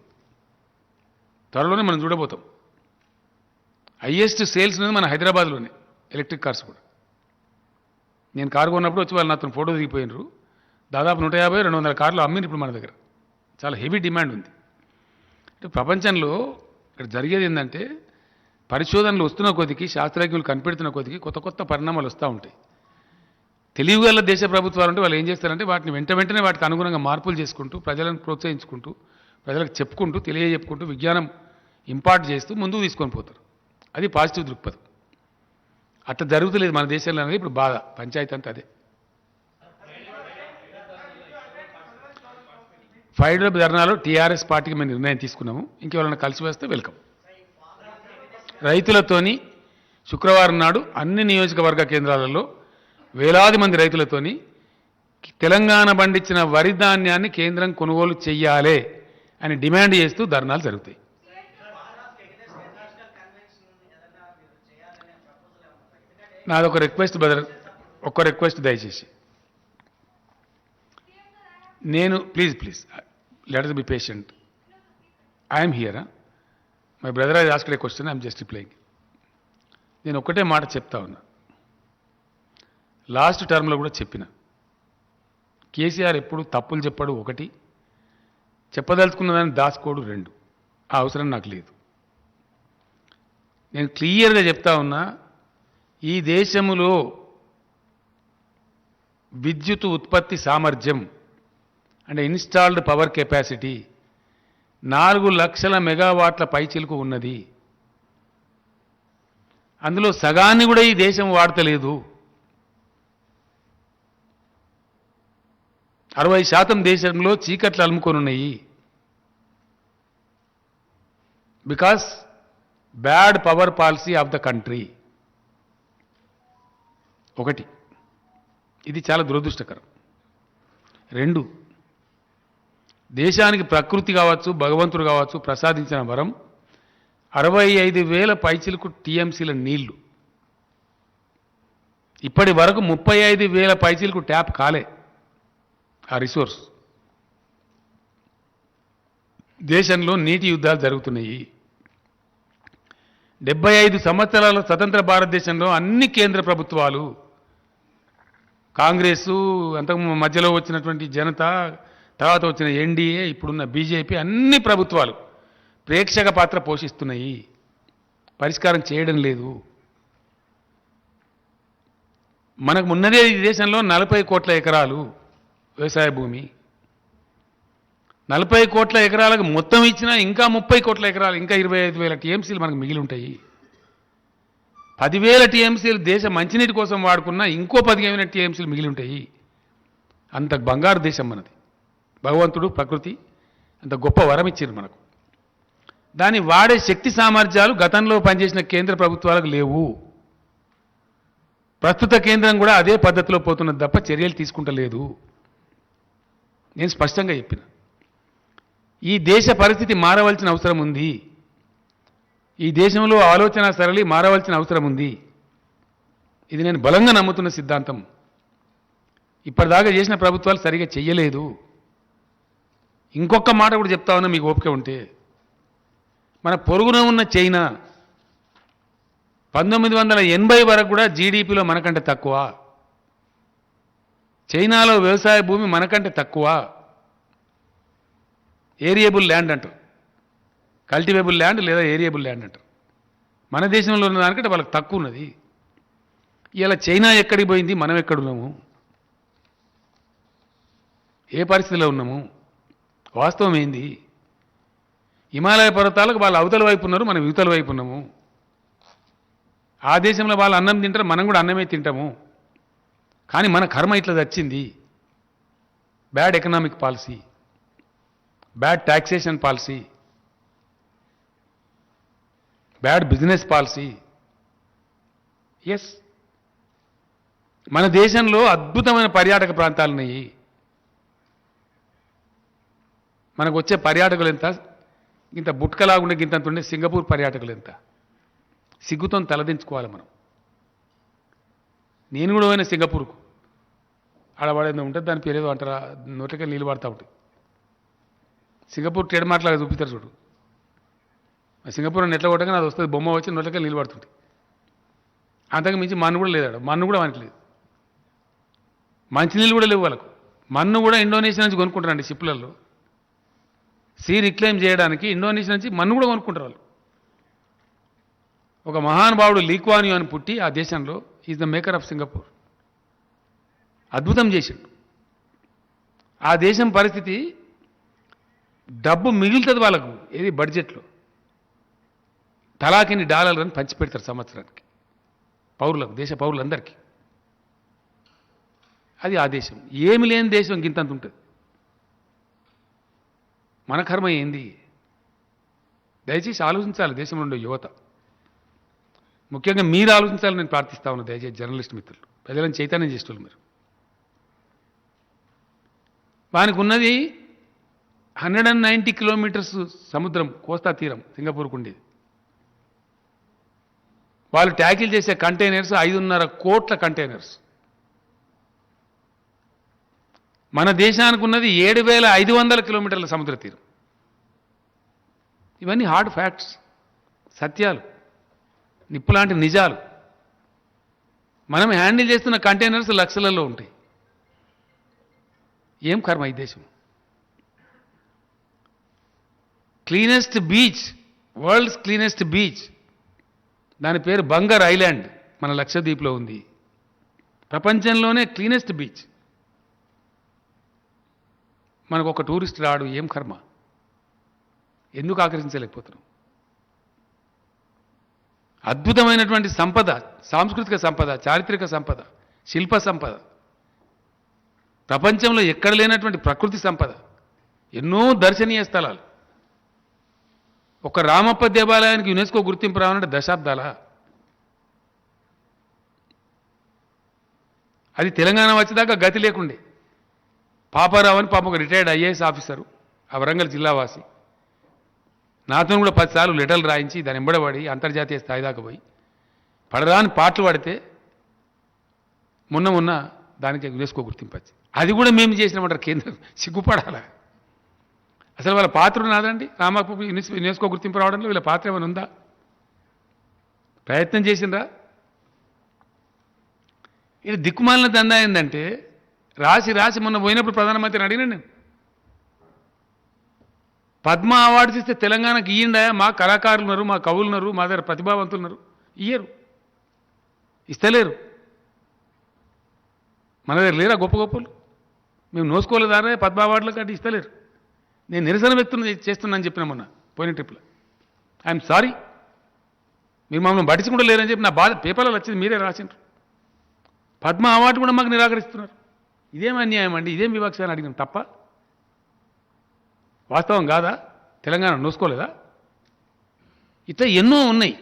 [SPEAKER 1] త్వరలోనే మనం చూడబోతాం. హైయెస్ట్ సేల్స్ ఉన్నది మన హైదరాబాద్లోనే ఎలక్ట్రిక్ కార్స్ కూడా. నేను కారు కొన్నప్పుడు వచ్చి వాళ్ళు నాతో ఫోటో దిగిపోయినారు. దాదాపు 150-200 కార్లు అమ్మింది ఇప్పుడు మన దగ్గర. చాలా హెవీ డిమాండ్ ఉంది. అంటే ప్రపంచంలో ఇక్కడ జరిగేది ఏంటంటే, పరిశోధనలు వస్తున్న కొద్దికి, శాస్త్రజ్ఞులు కనిపెడుతున్న కొద్దికి కొత్త కొత్త పరిణామాలు వస్తూ ఉంటాయి. తెలివిగల దేశ ప్రభుత్వాలు అంటే వాళ్ళు ఏం చేస్తారంటే, వాటిని వెంటనే వాటికి అనుగుణంగా మార్పులు చేసుకుంటూ, ప్రజలను ప్రోత్సహించుకుంటూ, ప్రజలకు చెప్పుకుంటూ, తెలియజెప్పుకుంటూ, విజ్ఞానం ఇంపార్ట్ చేస్తూ ముందుకు తీసుకొని పోతారు. అది పాజిటివ్ దృక్పథం. అట్లా జరుగుతలేదు మన దేశంలో అనేది ఇప్పుడు బాధ. పంచాయతీ అంతా అదే. ఫైడర్ ధర్నాలో టీఆర్ఎస్ పార్టీకి మేము నిర్ణయం తీసుకున్నాము. ఇంకెవరైనా కలిసి వస్తే వెల్కమ్. రైతులతోని శుక్రవారం నాడు అన్ని నియోజకవర్గ కేంద్రాలలో వేలాది మంది రైతులతోని తెలంగాణ పండించిన వరి ధాన్యాన్ని కేంద్రం కొనుగోలు చెయ్యాలి అని డిమాండ్ చేస్తూ ధర్నాలు జరుగుతాయి. నాదొక రిక్వెస్ట్ బ్రదర్, ఒక్క రిక్వెస్ట్ దయచేసి. నేను please let us B patient. I'm here. My brother has asked A question, I'm just replying. నేను ఒక్కటే మాట చెప్తా ఉన్నా. లాస్ట్ టర్మ్లో కూడా చెప్పిన, కేసీఆర్ ఎప్పుడు తప్పులు చెప్పాడు 1, చెప్పదలుచుకున్నదాన్ని దాచుకోడు 2. ఆ అవసరం నాకు లేదు. నేను క్లియర్గా చెప్తా ఉన్నా, ఈ దేశంలో విద్యుత్ ఉత్పత్తి సామర్థ్యం అంటే ఇన్స్టాల్డ్ పవర్ కెపాసిటీ 4 లక్షల మెగావాట్ల పైచిలుకు ఉన్నది. అందులో సగాన్ని కూడా ఈ దేశం వాడతలేదు. 60% దేశంలో చీకట్లు అలుముకొని ఉన్నాయి. Because bad power policy of the country. 1, ఇది చాలా దురదృష్టకరం. 2, దేశానికి ప్రకృతి కావచ్చు, భగవంతుడు కావచ్చు ప్రసాదించిన వరం 65,000 పైచిలకు టీఎంసీల నీళ్లు. ఇప్పటి వరకు 35,000 పైచిలకు ట్యాప్ కాలే ఆ రిసోర్స్. దేశంలో నీటి యుద్ధాలు జరుగుతున్నాయి. 75 సంవత్సరాల స్వతంత్ర భారతదేశంలో అన్ని కేంద్ర ప్రభుత్వాలు, కాంగ్రెసు, అంతకు మధ్యలో వచ్చినటువంటి జనతా, తర్వాత వచ్చిన ఎన్డీఏ, ఇప్పుడున్న బీజేపీ, అన్ని ప్రభుత్వాలు ప్రేక్షక పాత్ర పోషిస్తున్నాయి. పరిష్కారం చేయడం లేదు. మనకు ఉన్నదే ఈ దేశంలో 40 కోట్ల ఎకరాలు వ్యవసాయ భూమి. 40 కోట్ల ఎకరాలకు మొత్తం ఇచ్చినా ఇంకా 30 కోట్ల ఎకరాలు, ఇంకా 25,000 టీఎంసీలు మనకు మిగిలి ఉంటాయి. 10,000 టీఎంసీలు దేశ మంచినీటి కోసం వాడుకున్నా ఇంకో 15,000 టీఎంసీలు మిగిలి ఉంటాయి. అంత బంగారు దేశం మనది. భగవంతుడు ప్రకృతి అంత గొప్ప వరం ఇచ్చారు మనకు. దాన్ని వాడే శక్తి సామర్థ్యాలు గతంలో పనిచేసిన కేంద్ర ప్రభుత్వాలకు లేవు. ప్రస్తుత కేంద్రం కూడా అదే పద్ధతిలో పోతున్నది తప్ప చర్యలు తీసుకుంటలేదు. నేను స్పష్టంగా చెప్పిన ఈ దేశ పరిస్థితి మారవలసిన అవసరం ఉంది. ఈ దేశంలో ఆలోచన సరళి మారవలసిన అవసరం ఉంది. ఇది నేను బలంగా నమ్ముతున్న సిద్ధాంతం. ఇప్పటిదాకా చేసిన ప్రభుత్వాలు సరిగా చెయ్యలేదు. ఇంకొక మాట కూడా చెప్తా ఉన్నా మీకు ఓపిక ఉంటే, మన పొరుగున ఉన్న చైనా 1980 వరకు కూడా జీడిపిలో మనకంటే తక్కువ. చైనాలో వ్యవసాయ భూమి మనకంటే తక్కువ. ఏరియబుల్ ల్యాండ్ అంటారు, కల్టివేబుల్ ల్యాండ్ లేదా ఏరియబుల్ ల్యాండ్ అంటారు. మన దేశంలో ఉన్న దానికంటే వాళ్ళకి తక్కువ ఉన్నది. ఇలా చైనా ఎక్కడికి పోయింది, మనం ఎక్కడున్నాము, ఏ పరిస్థితిలో ఉన్నాము, వాస్తవం ఏంది? హిమాలయ పర్వతాలకు వాళ్ళు అవతల వైపు ఉన్నారు, మనం యువతల వైపు ఉన్నాము. ఆ దేశంలో వాళ్ళు అన్నం తింటారు, మనం కూడా అన్నమే తింటాము. కానీ మన కర్మ ఇట్లా వచ్చింది. Bad economic policy, bad taxation policy, bad business policy. Yes, మన దేశంలో అద్భుతమైన పర్యాటక ప్రాంతాలు ఉన్నాయి. మనకు వచ్చే పర్యాటకులు ఎంత? ఇంత బుట్కలాగుండే గింతంత ఉండే సింగపూర్ పర్యాటకులు ఎంత? సిగ్గుతో తలదించుకోవాలి మనం. నేను కూడా పోయిన సింగపూర్కు. ఆడవాడేదో ఉంటుంది, దాని పేరు ఏదో అంటారా, నోట్లకి నీళ్ళు పడతా ఉంటుంది. సింగపూర్ ట్రేడ్ మార్ట్లాగా చూపిస్తారు చూడు. సింగపూర్ నెట్ల కొట్టగా అది వస్తుంది, బొమ్మ వచ్చి నోట్లకి నీళ్ళు పడుతుంది. అంతకు మించి మన్ను కూడా లేదు, మన్ను కూడా మనకి లేదు. మంచినీళ్ళు కూడా లేవు వాళ్ళకు. మన్ను కూడా ఇండోనేషియా నుంచి కొనుక్కుంటారండి షిప్లలో. సీ రిక్లైమ్ చేయడానికి ఇండోనేషియా నుంచి మన్ను కూడా కొనుక్కుంటారు వాళ్ళు. ఒక మహానుభావుడు లీక్వాన్ యూ అని పుట్టి ఆ దేశంలో is the maker of Singapore. అద్భుతం చేసిండు. ఆ దేశం పరిస్థితి, డబ్బు మిగులుతుంది వాళ్ళకు. ఏది బడ్జెట్లో తలాకిని డాలర్లను పంచిపెడతారు సంవత్సరానికి పౌరులకు, దేశ పౌరులందరికీ. అది ఆ దేశం. ఏమి లేని దేశం గింతంత ఉంటుంది. మన కర్మ ఏంది? దయచేసి ఆలోచించాలి దేశంలో ఉండే యువత. ముఖ్యంగా మీరు ఆలోచించాలని నేను ప్రార్థిస్తా ఉన్నా. దయచేసి జర్నలిస్ట్ మిత్రులు, ప్రజలను చైతన్యం చేసేవాళ్ళు మీరు. వానికి ఉన్నది 190 కిలోమీటర్స్ సముద్రం, కోస్తా తీరం సింగపూర్కు ఉండేది. వాళ్ళు ట్యాకిల్ చేసే కంటైనర్స్ 5.5 కోట్ల కంటైనర్స్. మన దేశానికి ఉన్నది 7,500 కిలోమీటర్ల సముద్ర తీరం. ఇవన్నీ హార్డ్ ఫ్యాక్ట్స్, సత్యాలు, నిప్పులాంటి నిజాలు. మనం హ్యాండిల్ చేస్తున్న కంటైనర్స్ లక్షలలో ఉంటాయి. ఏం కర్మ ఈ దేశం? Cleanest beach, world's cleanest beach, దాని పేరు బంగర్ ఐలాండ్, మన లక్షద్వీప్లో ఉంది. ప్రపంచంలోనే క్లీనెస్ట్ బీచ్. మనకు ఒక టూరిస్ట్ రాడు. ఏం కర్మ? ఎందుకు ఆకర్షించలేకపోతున్నాం? అద్భుతమైనటువంటి సంపద, సాంస్కృతిక సంపద, చారిత్రక సంపద, శిల్ప సంపద, ప్రపంచంలో ఎక్కడ లేనటువంటి ప్రకృతి సంపద, ఎన్నో దర్శనీయ స్థలాలు. ఒక రామప్ప దేవాలయానికి యునెస్కో గుర్తింపు రావాలంటే దశాబ్దాల. అది తెలంగాణ వచ్చేదాకా గతి లేకుండే. పాపారావు అని పాపం ఒక రిటైర్డ్ ఐఏఎస్ ఆఫీసరు, ఆ వరంగల్ జిల్లావాసి, నాతో కూడా 10 సార్లు లెటర్లు రాయించి దాని ఎంబడబడి అంతర్జాతీయ స్థాయి దాకా పోయి పడరాని పాటలు పడితే మొన్న దానికి యునెస్కో గుర్తింపు వచ్చి, అది కూడా మేము చేసినామంటారు కేంద్రం. సిగ్గుపడాలా? అసలు వాళ్ళ పాత్ర నాదండి రామప్ప యునెస్కో గుర్తింపు రావడంలో వీళ్ళ పాత్ర ఏమైనా ఉందా? ప్రయత్నం చేసిండ్రా? ఇది దిక్కుమాలిన దందా ఏంటంటే, రాసి మొన్న పోయినప్పుడు ప్రధానమంత్రిని అడిగినా నేను, పద్మ అవార్డ్స్ ఇస్తే తెలంగాణకి ఇయ్యండా, మా కళాకారులు ఉన్నారు, మా కవులు ఉన్నారు, మా దగ్గర ప్రతిభావంతులు ఉన్నారు, ఇయ్యరు, ఇస్తలేరు. మన దగ్గర లేరా గొప్ప గొప్పలు? మేము నోసుకోలేదానే పద్మ అవార్డులు కంటే ఇస్తలేరు. నేను నిరసన వ్యక్తం చేస్తున్నానని చెప్పిన మొన్న పోయిన ట్రిప్లో. ఐఎమ్ సారీ, మీరు మమ్మల్ని పట్టించుకుంటూ లేరని చెప్పి నా బాధ పేపర్లో వచ్చింది, మీరే రాసిండ్రు. పద్మ అవార్డు కూడా మాకు నిరాకరిస్తున్నారు. ఇదేం అన్యాయం అండి, ఇదేం వివక్ష అని అడిగినాం తప్ప. వాస్తవం కాదా? తెలంగాణ నోసుకోలేదా? ఇట్లా ఎన్నో ఉన్నాయి.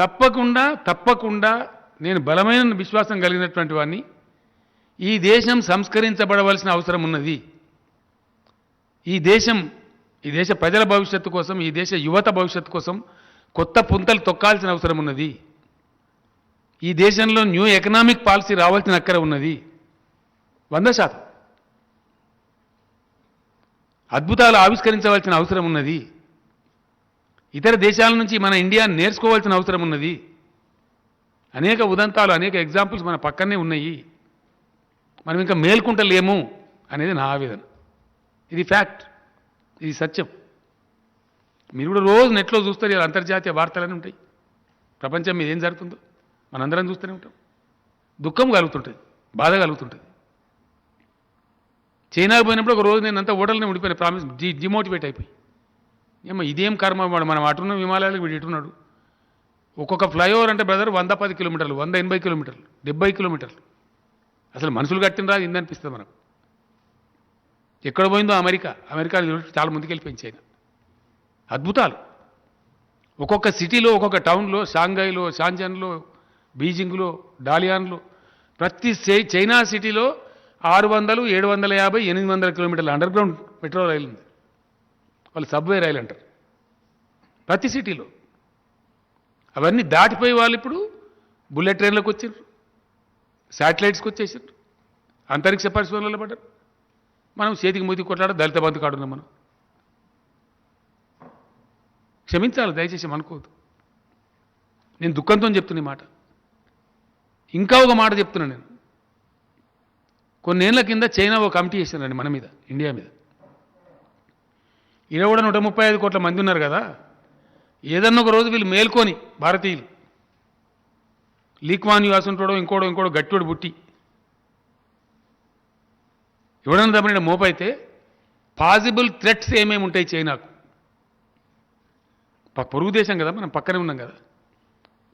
[SPEAKER 1] తప్పకుండా తప్పకుండా నేను బలమైన విశ్వాసం కలిగినటువంటి వాడిని. ఈ దేశం సంస్కరించబడవలసిన అవసరం ఉన్నది. ఈ దేశ ప్రజల భవిష్యత్తు కోసం, ఈ దేశ యువత భవిష్యత్తు కోసం కొత్త పుంతలు తొక్కాల్సిన అవసరం ఉన్నది. ఈ దేశంలో న్యూ ఎకనామిక్ పాలసీ రావాల్సిన అక్కర ఉన్నది. 100% అద్భుతాలు ఆవిష్కరించవలసిన అవసరం ఉన్నది. ఇతర దేశాల నుంచి మన ఇండియా నేర్చుకోవాల్సిన అవసరం ఉన్నది. అనేక ఉదంతాలు, అనేక ఎగ్జాంపుల్స్ మన పక్కనే ఉన్నాయి. మనం ఇంకా మేల్కుంటలేము అనేది నా ఆవేదన. ఇది ఫ్యాక్ట్, ఇది సత్యం. మీరు కూడా రోజు నెట్లో చూస్తారు, ఇలా అంతర్జాతీయ వార్తలన్నీ ఉంటాయి. ప్రపంచం మీద ఏం జరుగుతుందో మనందరం చూస్తూనే ఉంటాం. దుఃఖం కలుగుతుంటుంది, బాధ కలుగుతుంటుంది. చైనాకు పోయినప్పుడు ఒక రోజు నేను అంతా హోటల్నే ఉండిపోయిన, ప్రామిస్ డిమోటివేట్ అయిపోయి. ఏమో ఇదేం కర్మ, మనం అటున్న హిమాలయాలకు వీడు ఇటున్నాడు. ఒక్కొక్క ఫ్లైఓవర్ అంటే బ్రదర్ 110 కిలోమీటర్లు, 180 కిలోమీటర్లు, 70 కిలోమీటర్లు. అసలు మనుషులు కట్టిన రాదు ఇందనిపిస్తుంది మనకు. ఎక్కడ పోయిందో అమెరికా చాలా ముందుకు వెళ్ళిపోయింది చైనా. అద్భుతాలు ఒక్కొక్క సిటీలో, ఒక్కొక్క టౌన్లో, షాంఘైలో, షాంజన్లో, బీజింగ్లో, డాలియాన్లో, ప్రతి చైనా సిటీలో 600, 750, 800 కిలోమీటర్ల అండర్ గ్రౌండ్ మెట్రో రైలు ఉంది. వాళ్ళు సబ్వే రైలు అంటారు ప్రతి సిటీలో. అవన్నీ దాటిపోయి వాళ్ళు ఇప్పుడు బుల్లెట్ ట్రైన్లకు వచ్చారు, శాటిలైట్స్కి వచ్చేసారు, అంతరిక్ష పరిశోధనలో పడ్డారు. మనం చేతికి మూతికి కొట్లాడ దళిత బంధు కాడున్నాం. మనం క్షమించాలి, దయచేసి అనుకోవద్దు. నేను దుఃఖంతో చెప్తున్నా ఈ మాట. ఇంకా ఒక మాట చెప్తున్నా నేను. కొన్నేళ్ల కింద చైనా ఒక కమిటీ చేశారండి మన మీద, ఇండియా మీద. ఈడ కూడా 135 కోట్ల మంది ఉన్నారు కదా, ఏదన్నా ఒక రోజు వీళ్ళు మేల్కొని, భారతీయులు లీక్వాన్ యు అసుంటాడో ఇంకోడో గట్టివాడు పుట్టి ఎవడన్నా తప్పనిడ మోపైతే పాసిబుల్ థ్రెట్స్ ఏమేమి ఉంటాయి చైనాకు? పొరుగు దేశం కదా, మనం పక్కనే ఉన్నాం కదా.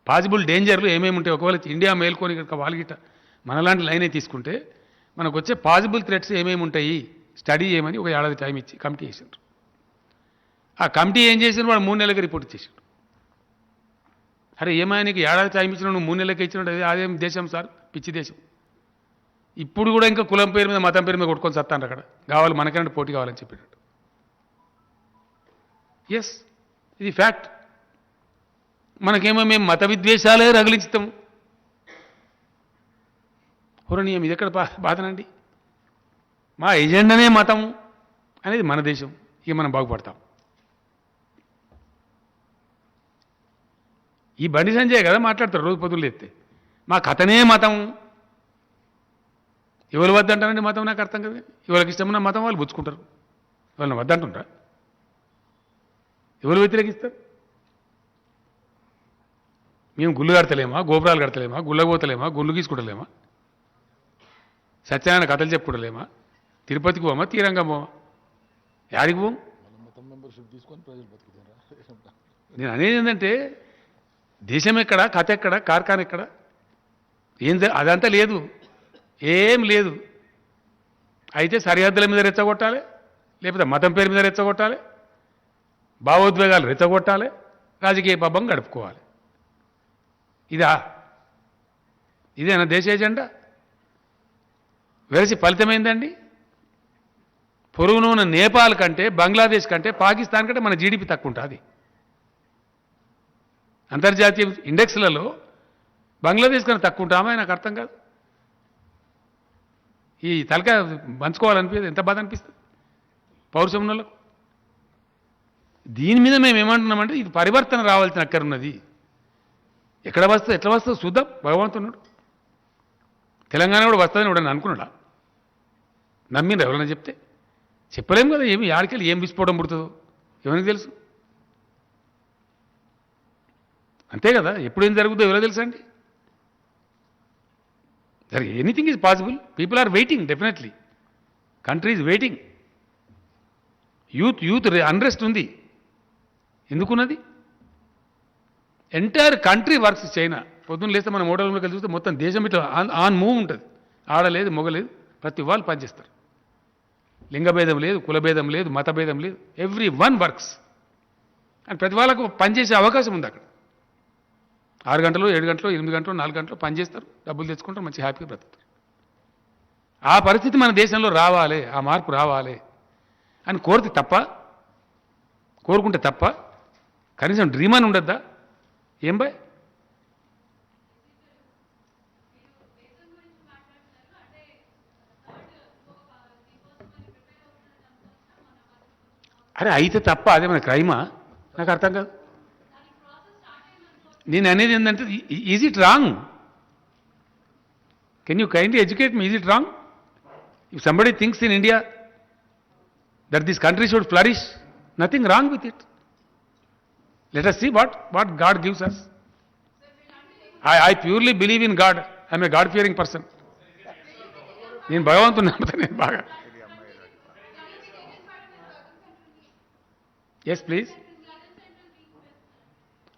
[SPEAKER 1] పాసిబుల్ డేంజర్లు ఏమేమి ఉంటాయి? ఒకవేళ ఇండియా మేల్కొని కనుక వాళ్ళగిట మనలాంటి లైనే తీసుకుంటే మనకు వచ్చే పాసిబుల్ థ్రెట్స్ ఏమేమి ఉంటాయి స్టడీ చేయమని ఒక ఏడాది టైం ఇచ్చి కమిటీ చేశారు. ఆ కమిటీ ఏం చేసిన వాడు 3 నెలలకి రిపోర్ట్ ఇచ్చేసాడు. అరే ఏమైనా నీకు ఏడాది టైం ఇచ్చిన నువ్వు 3 నెలలకి ఇచ్చినట్టు అదేం దేశం సార్, పిచ్చి దేశం. ఇప్పుడు కూడా ఇంకా కులం పేరు మీద, మతం పేరు మీద కొట్టుకొని సత్తాను అక్కడ. కావాలి మనకన్నా పోటీ కావాలని చెప్పినట్టు. ఎస్, ఇది ఫ్యాక్ట్. మనకేమో మేము మత విద్వేషాలే రగిలించుతాము. హోరణీయం, ఇది ఎక్కడ బాధనండి? మా ఎజెండానే మతం అనేది మన దేశం. ఇక మనం బాగుపడతాం. ఈ బండి సంజయ్ కదా మాట్లాడతారు రోజు పొద్దులు ఎత్తే, మా కథనే మతం. ఎవరు వద్దంటారండి మతం? నాకు అర్థం కదా. ఎవరికి ఇష్టమన్న మతం వాళ్ళు పుచ్చుకుంటారు. వాళ్ళని వద్దంటుంటారా? ఎవరు వ్యతిరేకిస్తారు? మేము గుళ్ళు కడతలేమా, గోపురాలు కడతలేమా, గుళ్ళపోతలేమా, గుళ్ళు గీసుకుంటలేమా, సత్యనారాయణ కథలు చెప్పుకుంటలేమా, తిరుపతికి పోమా, తీరంగా పోమా, యాడికి పోం? నేను అనేది ఏంటంటే దేశం ఎక్కడ, కథ ఎక్కడ, కార్ఖాన ఎక్కడ, అదంతా లేదు, ఏం లేదు. అయితే సరిహద్దుల మీద రెచ్చగొట్టాలి, లేకపోతే మతం పేరు మీద రెచ్చగొట్టాలి, భావోద్వేగాలు రెచ్చగొట్టాలి, రాజకీయ పబ్బం గడుపుకోవాలి. ఇదేనా దేశ ఎజెండా? వెరసి ఫలితమైందండి. పొరుగున ఉన్న నేపాల్ కంటే, బంగ్లాదేశ్ కంటే, పాకిస్తాన్ కంటే మన జీడిపి తక్కువ ఉంటుంది. అంతర్జాతీయ ఇండెక్స్లలో బంగ్లాదేశ్ కన్నా తక్కువ ఉంటామా? నాకు అర్థం కాదు. ఈ తలక పంచుకోవాలనిపించదు. ఎంత బాధ అనిపిస్తుంది పౌరుషం ఉన్నోళ్ళకు. దీని మీద మేము ఏమంటున్నామంటే ఇది పరివర్తన రావాల్సిన అక్కరున్నది. ఎక్కడ వస్తుంది, ఎట్లా వస్తుంది చూద్దాం. భగవంతున్నాడు. తెలంగాణ కూడా వస్తుందని కూడా అనుకున్నాడా? నమ్మిండ్రు ఎవరైనా చెప్తే? చెప్పలేము కదా, ఏమి ఆడికెళ్ళి ఏం విస్ఫోటం పుడుతుందో ఎవరికి తెలుసు. అంతే కదా, ఎప్పుడు ఏం జరుగుతుందో ఎవరో తెలుసా అండి. Anything is possible. People are waiting, definitely country is waiting. Youth unrest ఉంది. ఎందుకున్నది? Entire country works. చైనా పొద్దున్న లేస్తే మనం మోడల్లోకి వెళ్ళి చూస్తే మొత్తం దేశం ఇట్లా ఆన్ మూవ్ ఉంటుంది. ఆడలేదు మొగలేదు, ప్రతి వాళ్ళు పనిచేస్తారు. లింగభేదం లేదు, కులభేదం లేదు, మతభేదం లేదు, ఎవ్రీ వన్ వర్క్స్. అండ్ ప్రతి వాళ్ళకు పనిచేసే అవకాశం ఉంది అక్కడ. 6 గంటలు, 7 గంటలు, 8 గంటలు, 4 గంటలు పనిచేస్తారు, డబ్బులు తెచ్చుకుంటారు, మంచి హ్యాపీగా బ్రతుకుతారు. ఆ పరిస్థితి మన దేశంలో రావాలి, ఆ మార్పు రావాలి అని కోరుకుంటే తప్ప కనీసం డ్రీమ్ అని ఉండద్దా? ఏం బాయ్? అరే అయితే తప్ప అదేమైనా క్రైమా? నాకు అర్థం కాదు. నేను అనేది ఏంటంటే, is it wrong? Can you kindly educate me? Is it wrong if somebody thinks in India that this country should flourish? Nothing wrong with it. Let us see what God gives us. I purely believe in God. I am a God fearing person. నేను భగవంతుని నమ్ముతాను నేను బాగా. Yes please.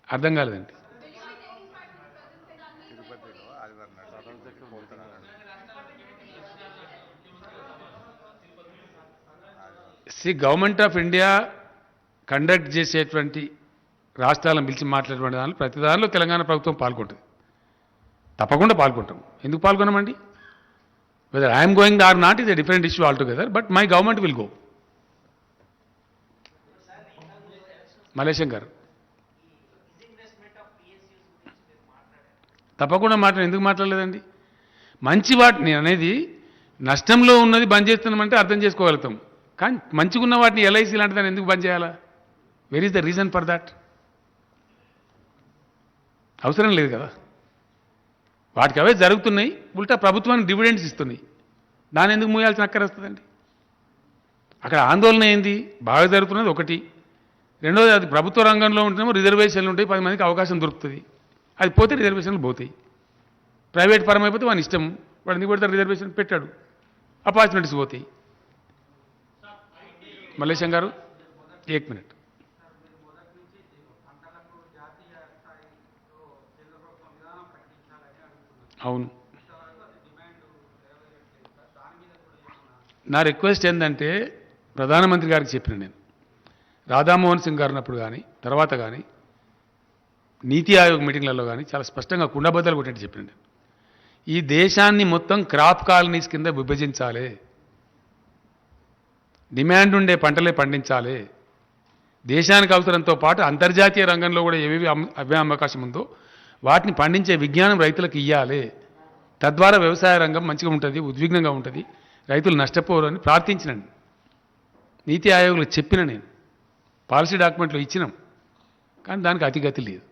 [SPEAKER 1] అర్థం కాలేదండి. Government of India conduct చేసేటువంటి రాష్ట్రాలను పిలిచి మాట్లాడేటువంటి దానిలో ప్రతి దానిలో తెలంగాణ ప్రభుత్వం పాల్గొంటుంది. తప్పకుండా పాల్గొంటాం. ఎందుకు పాల్గొనమండి? Whether I'm going or not is a different issue all together, but my government will go. Malesham garu తప్పకుండా ఎందుకు మాట్లాడలేదండి? మంచి వాటిని నేను అనేది, నష్టంలో ఉన్నది బంద్ చేస్తున్నామంటే అర్థం చేసుకోగలుగుతాం. కానీ మంచిగా ఉన్న వాటిని ఎల్ఐసి లాంటి దాన్ని ఎందుకు బంద్ చేయాలా? Where is the reason for that? అవసరం లేదు కదా. వాటికి అవే జరుగుతున్నాయి, ఉల్టా ప్రభుత్వానికి డివిడెండ్స్ ఇస్తున్నాయి. దాన్ని ఎందుకు మూయాల్సిన అక్కరొస్తుందండి? అక్కడ ఆందోళన ఏంది? బాగా జరుగుతున్నది ఒకటి. రెండోది, అది ప్రభుత్వ రంగంలో ఉంటేనేమో రిజర్వేషన్లు ఉంటాయి, 10 మందికి అవకాశం దొరుకుతుంది. అది పోతే రిజర్వేషన్లు పోతాయి. ప్రైవేట్ పరం అయిపోతే వాని ఇష్టం, వాడు ఎందుకు పెడతారు? రిజర్వేషన్ పెట్టాడు, ఆపర్చునిటీస్ పోతాయి. మల్లేశం గారు 1 మినిట్. అవును, నా రిక్వెస్ట్ ఏంటంటే ప్రధానమంత్రి గారికి చెప్పిన నేను, రాధామోహన్ సింగ్ గారు ఉన్నప్పుడు కానీ తర్వాత కానీ నీతి ఆయోగ్ మీటింగ్లలో కానీ చాలా స్పష్టంగా కుండబద్దలు కొట్టేట్టు చెప్పిన నేను, ఈ దేశాన్ని మొత్తం క్రాప్ కాలనీస్ కింద విభజించాలి, డిమాండ్ ఉండే పంటలే పండించాలి, దేశానికి అవసరంతో పాటు అంతర్జాతీయ రంగంలో కూడా ఏవేవి అవకాశం ఉందో వాటిని పండించే విజ్ఞానం రైతులకు ఇవ్వాలి. తద్వారా వ్యవసాయ రంగం మంచిగా ఉంటుంది, ఉద్విగ్నంగా ఉంటుంది, రైతులు నష్టపోరు అని ప్రార్థించినండి. నీతి ఆయోగ్లో చెప్పిన నేను, పాలసీ డాక్యుమెంట్లో ఇచ్చినాం, కానీ దానికి అతిగతి లేదు.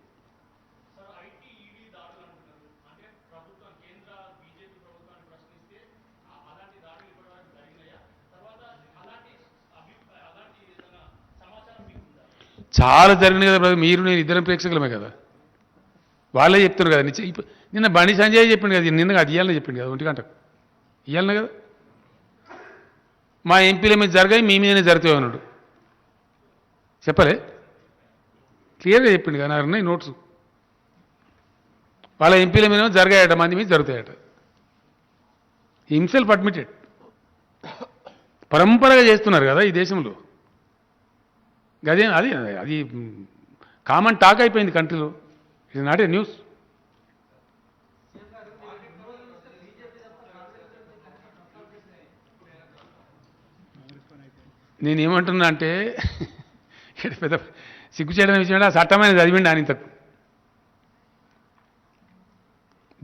[SPEAKER 1] చాలా జరిగినాయి కదా బ్రదర్, మీరు నేను ఇద్దరం ప్రేక్షకులమే కదా, వాళ్ళే చెప్తున్నారు కదా. నిన్న బండి సంజయ్ చెప్పిండు కదా, నిన్న అది ఇవ్వాలని చెప్పిండు కదా, 1 గంటకు ఇవ్వాలనే కదా. మా ఎంపీల మీద జరగాయి, మీ మీదనే జరుగుతాయి అన్నాడు, చెప్పలే? క్లియర్గా చెప్పిండు కదా, నాకు నోట్స్. వాళ్ళ ఎంపీల మీద జరగాయట, మంది మీద జరుగుతాయట. Himself admitted. పరంపరగా చేస్తున్నారు కదా ఈ దేశంలో. అదే అది కామన్ టాక్ అయిపోయింది కంట్రీలో. It not a news. నేనేమంటున్నా అంటే పెద్ద సిగ్గు చేయడం విషయం, ఆ చట్టమైన చదివిండి ఆయన ఇంతకు.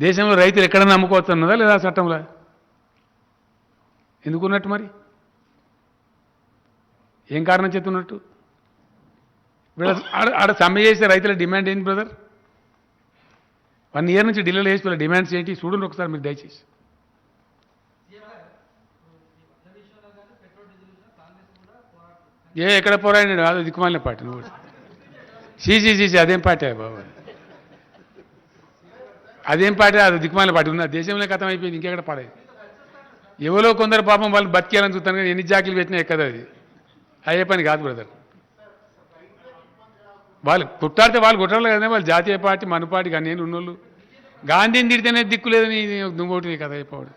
[SPEAKER 1] దేశంలో రైతులు ఎక్కడన్నా అమ్ముకోవచ్చు అన్నదా లేదా చట్టంలో? ఎందుకున్నట్టు మరి? ఏం కారణం చెప్తున్నట్టు? ఆడ సమ్మె చేసే రైతుల డిమాండ్ ఏంటి బ్రదర్? 1 ఇయర్ నుంచి ఢిల్లీలో వేసి డిమాండ్స్ ఏంటి చూడండి ఒకసారి మీరు దయచేసి. ఎక్కడ పోరాడినాడు అదో దిక్కుమాలిన పార్టీ నువ్వు చీచి అదేం పార్టీ బాబు అదేం పార్టీ అది దిక్కుమాలిన పార్టీ ఉన్న దేశంలో కథం అయిపోయింది ఇంకెక్కడ పాడేది ఎవరో కొందరు పాపం వాళ్ళు బతికేయాలని చూస్తాను కానీ ఎన్ని జాకీలు పెట్టినా ఎక్కదు అది అయ్యే పని కాదు బ్రదర్ వాళ్ళు కొట్టాడితే వాళ్ళు కొట్టాలి కదా వాళ్ళు జాతీయ పార్టీ మన పార్టీ కానీ నేను ఉన్నోళ్ళు గాంధీని తిడితేనే దిక్కు లేదని నువ్వు కదా అయిపోవడం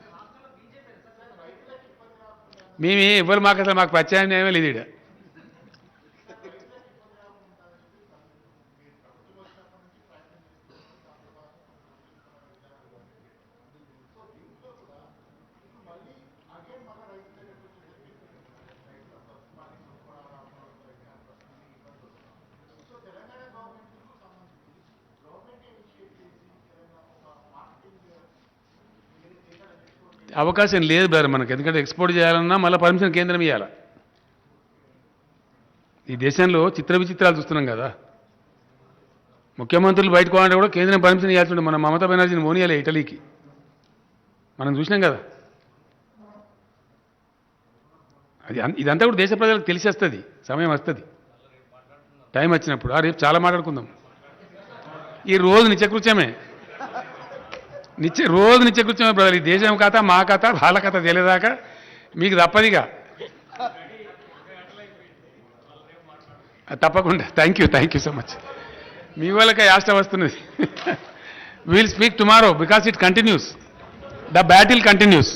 [SPEAKER 1] మేమే ఎవరు మాకు అసలు మాకు ప్రత్యామ్నాయమే లేదు ఇక్కడ అవకాశం లేదు బ్రదర్ మనకు ఎందుకంటే ఎక్స్పోర్ట్ చేయాలన్నా మళ్ళీ పర్మిషన్ కేంద్రం ఇవ్వాలి ఈ దేశంలో చిత్ర విచిత్రాలు చూస్తున్నాం కదా ముఖ్యమంత్రులు బయటకు పోవాలంటే కూడా కేంద్రం పర్మిషన్ ఇవ్వాల్సి ఉంటుంది మన మమతా బెనర్జీని మోనియాలి ఇటలీకి మనం చూసినాం కదా అది ఇదంతా కూడా దేశ ప్రజలకు తెలిసేస్తుంది సమయం వస్తుంది టైం వచ్చినప్పుడు రేపు చాలా మాట్లాడుకుందాం ఈ రోజు నిత్యకృత్యమే రోజు నిత్యకృత్యమే బ్రదర్ ఈ దేశం కథ మా కథ వాళ్ళ కథ తెలియదాకా మీకు తప్పదిగా తప్పకుండా థ్యాంక్ యూ సో మచ్ మీ వాళ్ళకి యాష్ట వస్తున్నది will speak tomorrow because it continues the battle continuous